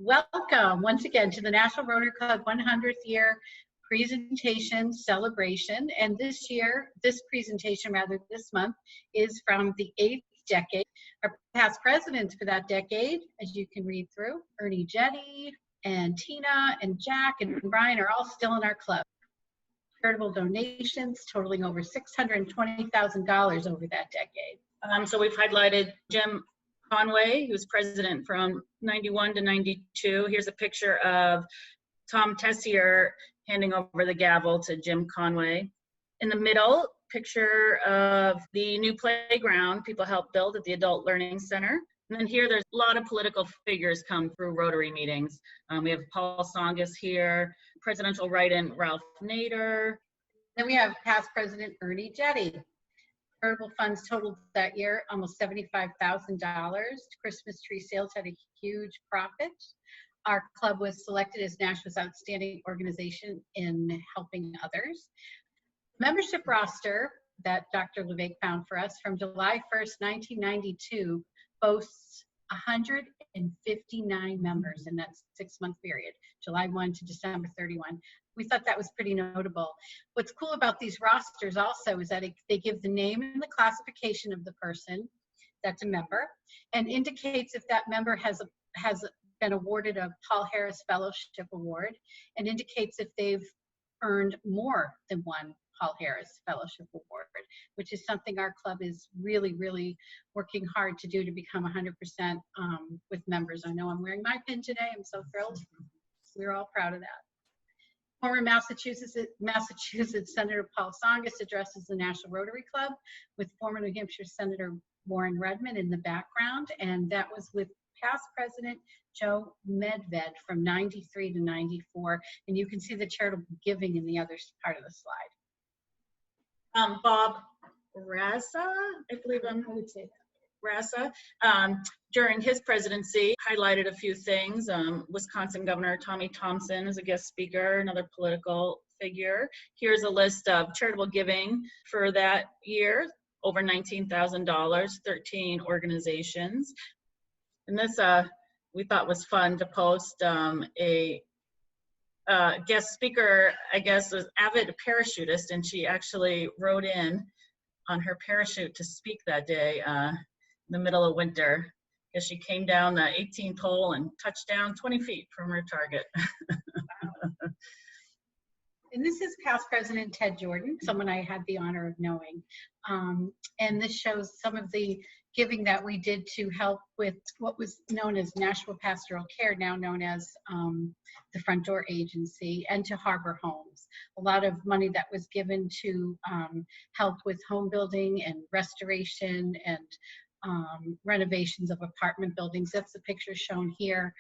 Welcome once again to the National Rotary Club 100th year presentation celebration. And this presentation this month is from the 8th decade. Our past presidents for that decade, as you can read through, Ernie Jetty and Tina and Jack and Brian are all still in our club. Charitable donations totaling over $620,000 over that decade. So we've highlighted Jim Conway, who was president from 91 to 92. Here's a picture of Tom Tessier handing over the gavel to Jim Conway. In the middle, picture of the new playground people helped build at the Adult Learning Center. And then here, there's a lot of political figures come through Rotary meetings. We have Paul Tsongas here, presidential write-in Ralph Nader. Then we have past president Ernie Jetty. Charitable funds totaled that year almost $75,000. Christmas tree sales had a huge profit. Our club was selected as Nashva's outstanding organization in helping others. Membership roster that Dr. LeVake found for us from July 1st, 1992 boasts 159 members in that 6-month period, July 1 to December 31. We thought that was pretty notable. What's cool about these rosters also is that they give the name and the classification of the person that's a member and indicates if that member has been awarded a Paul Harris Fellowship Award and indicates if they've earned more than one Paul Harris Fellowship Award, which is something our club is really, really working hard to do to become 100% with members. I know I'm wearing my pin today. I'm so thrilled. We're all proud of that. Former Massachusetts Senator Paul Tsongas addresses the National Rotary Club with former New Hampshire Senator Warren Redmond in the background, and that was with past President Joe Medved from 93 to 94, and you can see the charitable giving in the other part of the slide. Bob Raza, I believe I would say that. Raza, during his presidency, highlighted a few things. Wisconsin Governor Tommy Thompson is a guest speaker, another political figure. Here's a list of charitable giving for that year, over $19,000, 13 organizations. And this we thought was fun to post. A guest speaker, I guess, was avid parachutist, and she actually rode in on her parachute to speak that day in the middle of winter, because she came down the 18th hole and touched down 20 feet from her target. And this is past President Ted Jordan, someone I had the honor of knowing. And this shows some of the giving that we did to help with what was known as Nashville Pastoral Care, now known as the Front Door Agency, and to Harbor Homes. A lot of money that was given to help with home building and restoration and renovations of apartment buildings. That's the picture shown here.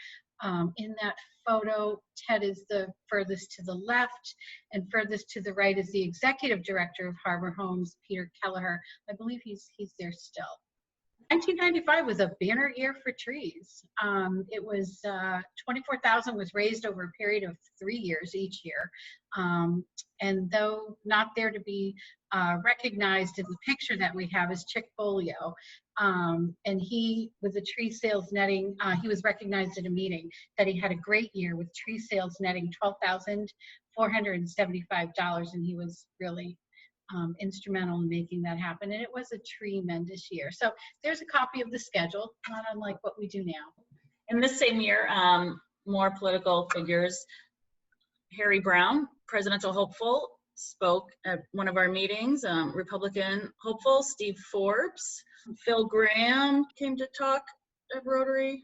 In that photo, Ted is the furthest to the left, and furthest to the right is the executive director of Harbor Homes, Peter Kelleher. I believe he's there still. 1995 was a banner year for trees. It was $24,000 was raised over a period of 3 years each year. And though not there to be recognized in the picture that we have is Chick Folio. And he, with the tree sales netting, he was recognized at a meeting that he had a great year with tree sales netting $12,475, and he was really instrumental in making that happen, and it was a tremendous year. So there's a copy of the schedule, not unlike what we do now. In this same year, more political figures. Harry Brown, presidential hopeful, spoke at one of our meetings. Republican hopeful Steve Forbes. Phil Graham came to talk at Rotary.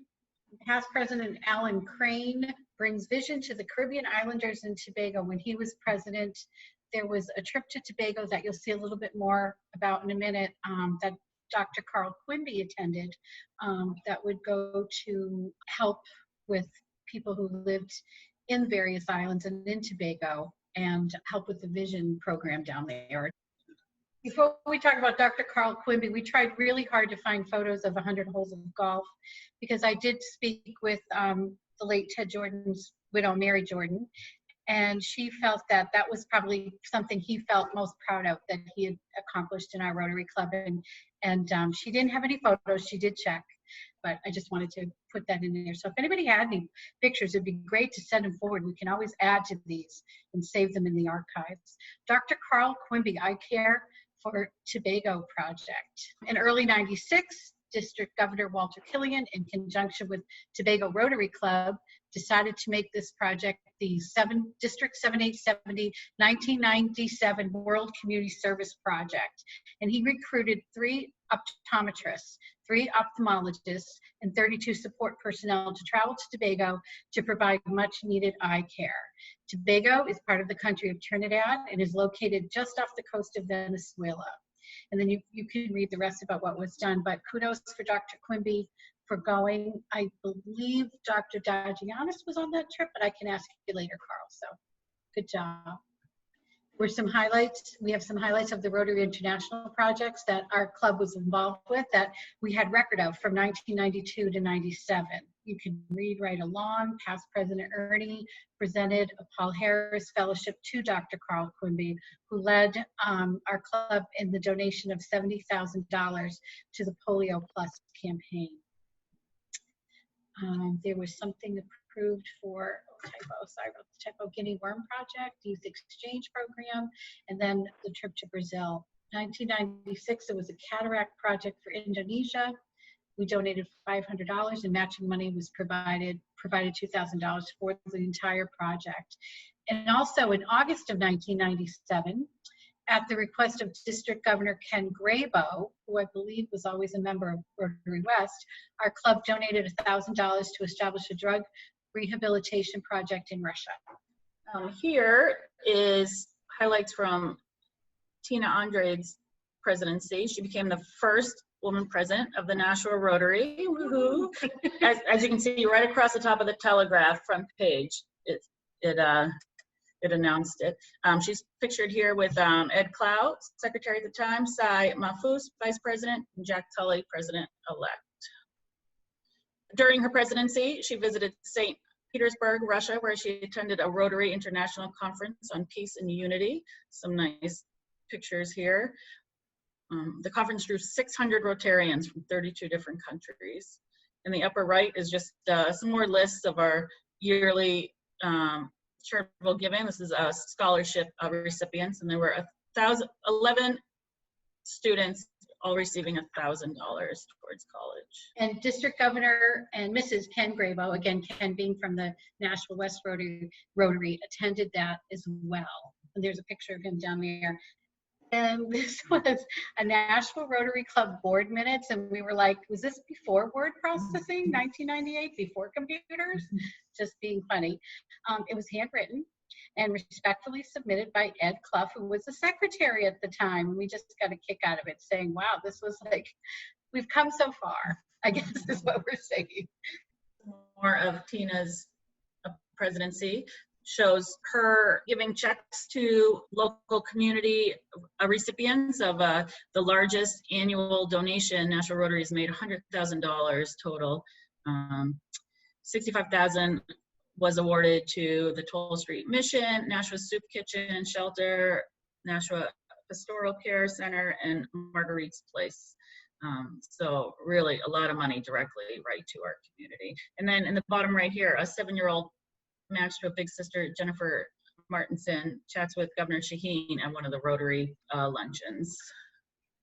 Past President Alan Crane brings vision to the Caribbean Islanders and Tobago. When he was president, there was a trip to Tobago that you'll see a little bit more about in a minute that Dr. Carl Quimby attended that would go to help with people who lived in various islands and in Tobago and help with the vision program down there. Before we talk about Dr. Carl Quimby, we tried really hard to find photos of 100 holes of golf, because I did speak with the late Ted Jordan's widow, Mary Jordan, and she felt that that was probably something he felt most proud of that he had accomplished in our Rotary Club. And she didn't have any photos, she did check. but I just wanted to put that in there. So if anybody had any pictures, it'd be great to send them forward. We can always add to these and save them in the archives. Dr. Carl Quimby, Eye Care for Tobago Project. In early '96, District Governor Walter Killian, in conjunction with Tobago Rotary Club, decided to make this project the District 7870 1997 World Community Service Project. And he recruited 3 optometrists, 3 ophthalmologists, and 32 support personnel to travel to Tobago to provide much needed eye care. Tobago is part of the country of Trinidad and is located just off the coast of Venezuela. And then you can read the rest about what was done, but kudos for Dr. Quimby for going. I believe Dr. Dagianis was on that trip, but I can ask you later, Carl, so good job. Were some highlights. We have some highlights of the Rotary International projects that our club was involved with that we had record of from 1992 to 97. You can read right along. Past President Ernie presented a Paul Harris Fellowship to Dr. Carl Quimby, who led our club in the donation of $70,000 to the Polio Plus campaign. There was something approved for typo Guinea Worm Project, Youth Exchange Program, and then the trip to Brazil. 1996, it was a cataract project for Indonesia. We donated $500 and matching money was provided $2,000 for the entire project. And also in August of 1997, at the request of District Governor Ken Grabo, who I believe was always a member of Rotary West, our club donated $1,000 to establish a drug rehabilitation project in Russia. Here is highlights from Tina Andre's presidency. She became the first woman president of the Nashua Rotary. Woohoo! As you can see, right across the top of the Telegraph front page, it announced it. She's pictured here with Ed Clout, secretary at the time, Sai Mahfouz, vice president, and Jack Tully, president-elect. During her presidency, she visited St. Petersburg, Russia, where she attended a Rotary International Conference on Peace and Unity. Some nice pictures here. The conference drew 600 Rotarians from 32 different countries. In the upper right is just some more lists of our yearly charitable giving. This is scholarship recipients, and there were 11 students all receiving $1,000 towards college. And District Governor and Mrs. Ken Grabo, again, Ken being from the Nashua West Rotary, attended that as well. And there's a picture of him down there. And this was a Nashua Rotary Club board minutes, and we were like, was this before word processing, 1998, before computers? Just being funny. It was handwritten and respectfully submitted by Ed Clough, who was the secretary at the time. And we just got a kick out of it, saying, wow, this was like, we've come so far, I guess is what we're saying. More of Tina's presidency shows her giving checks to local community recipients of the largest annual donation. Nashua Rotary has made $100,000 total. $65,000 was awarded to the Toll Street Mission, Nashua Soup Kitchen and Shelter, Nashua Pastoral Care Center, and Marguerite's Place. So really a lot of money directly right to our community. And then in the bottom right here, a 7-year-old matched to a big sister, Jennifer Martinson, chats with Governor Shaheen at one of the Rotary luncheons.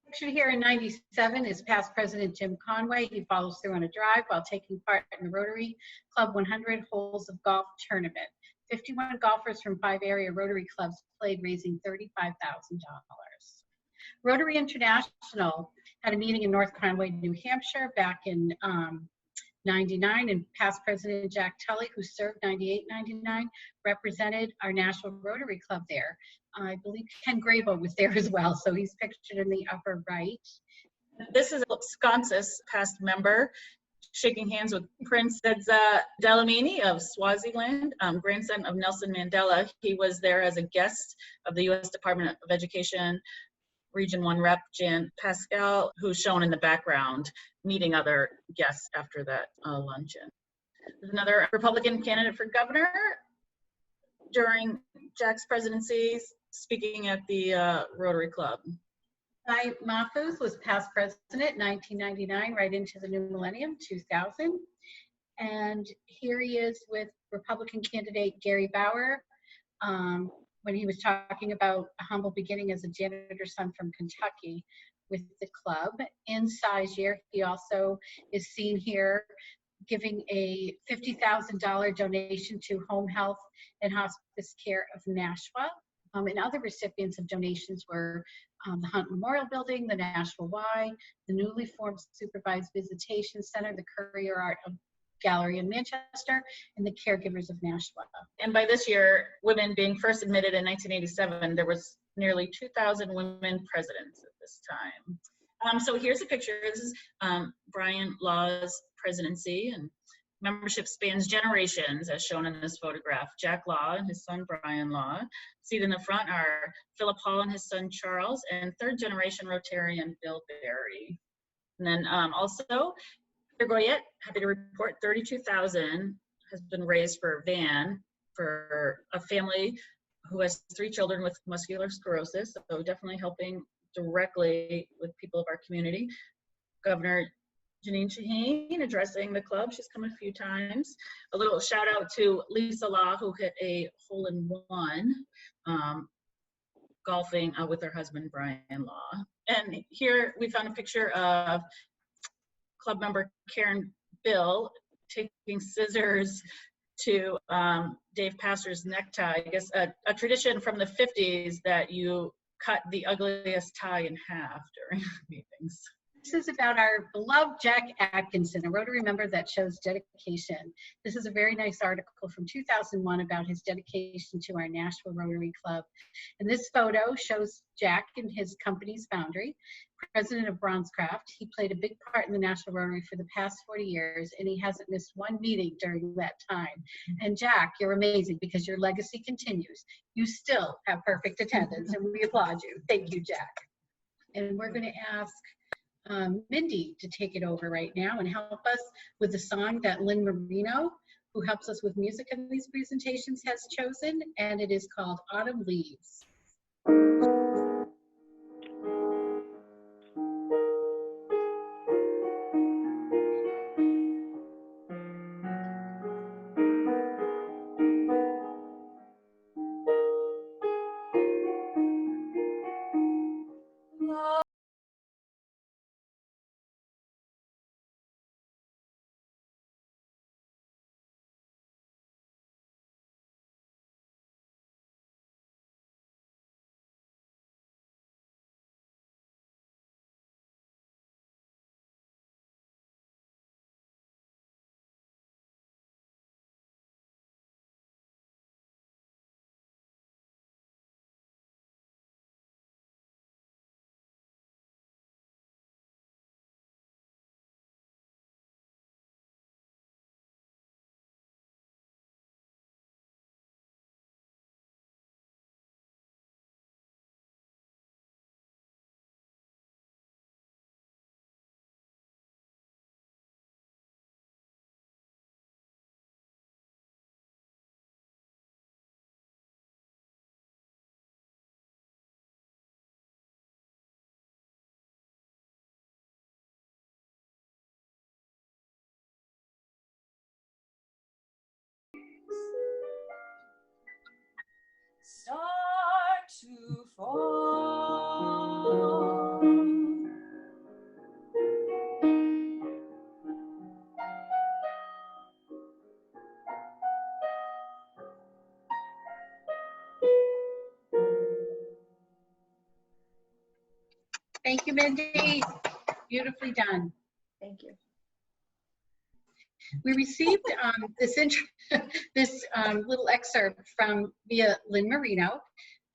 Pictured here in '97 is past President Jim Conway. He follows through on a drive while taking part in the Rotary Club 100 Holes of Golf Tournament. 51 golfers from 5 area Rotary clubs played, raising $35,000. Rotary International had a meeting in North Conway, New Hampshire back in '99, and past President Jack Tully, who served '98-'99, represented our National Rotary Club there. I believe Ken Grabo was there as well, so he's pictured in the upper right. This is a Wisconsin past member shaking hands with Prince Dedza Dlamini of Swaziland, grandson of Nelson Mandela. He was there as a guest of the U.S. Department of Education Region 1 Rep Jan Pascal, who's shown in the background, meeting other guests after that luncheon. There's another Republican candidate for governor during Jack's presidency, speaking at the Rotary Club. Guy Mahfouz was past president 1999, right into the new millennium, 2000. And here he is with Republican candidate Gary Bauer, when he was talking about a humble beginning as a janitor's son from Kentucky with the club. In Sizeyear, he also is seen here giving a $50,000 donation to home health and hospice care of Nashua. And other recipients of donations were the Hunt Memorial Building, the Nashua Y, the newly formed Supervised Visitation Center, the Courier Art Gallery in Manchester, and the Caregivers of Nashua. And by this year, women being first admitted in 1987, there was nearly 2,000 women presidents at this time. So here's a picture. This is Brian Law's presidency, and membership spans generations, as shown in this photograph. Jack Law and his son Brian Law. Seated in the front are Philip Hall and his son Charles, and third generation Rotarian Bill Berry. And then also, Peter Goyette, happy to report, $32,000 has been raised for a van for a family who has 3 children with muscular sclerosis, so definitely helping directly with people of our community. Governor Janine Shaheen addressing the club. She's come a few times. A little shout out to Lisa Law, who hit a hole-in-one golfing with her husband, Brian Law. And here we found a picture of club member Karen Bill taking scissors to Dave Pastor's necktie. I guess a tradition from the 50s that you cut the ugliest tie in half during meetings. This is about our beloved Jack Atkinson, a Rotary member that shows dedication. This is a very nice article from 2001 about his dedication to our Nashua Rotary Club. And this photo shows Jack in his company's foundry, president of Bronzecraft. He played a big part in the National Rotary for the past 40 years, and he hasn't missed one meeting during that time. And Jack, you're amazing because your legacy continues. You still have perfect attendance, and we applaud you. Thank you, Jack. And we're going to ask Mindy to take it over right now and help us with the song that Lynn Marino, who helps us with music in these presentations, has chosen, and it is called Autumn Leaves. Start to fall. Thank you, Mindy. Beautifully done. Thank you. We received this little excerpt from via Lynn Marino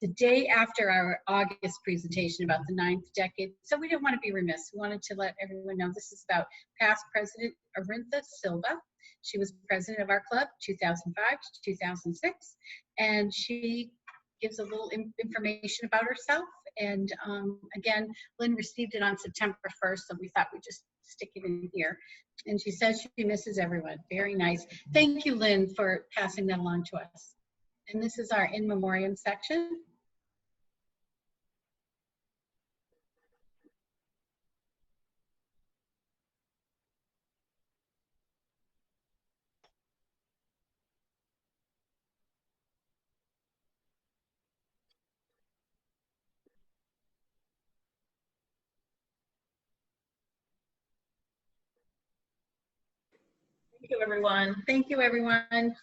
the day after our August presentation about the 9th decade. So we didn't want to be remiss. We wanted to let everyone know this is about past President Arintha Silva. She was president of our club 2005 to 2006, and she gives a little information about herself. And again, Lynn received it on September 1st, so we thought we'd just stick it in here. And she says she misses everyone. Very nice. Thank you, Lynn, for passing that along to us. And this is our in memoriam section. Thank you, everyone. Thank you, everyone.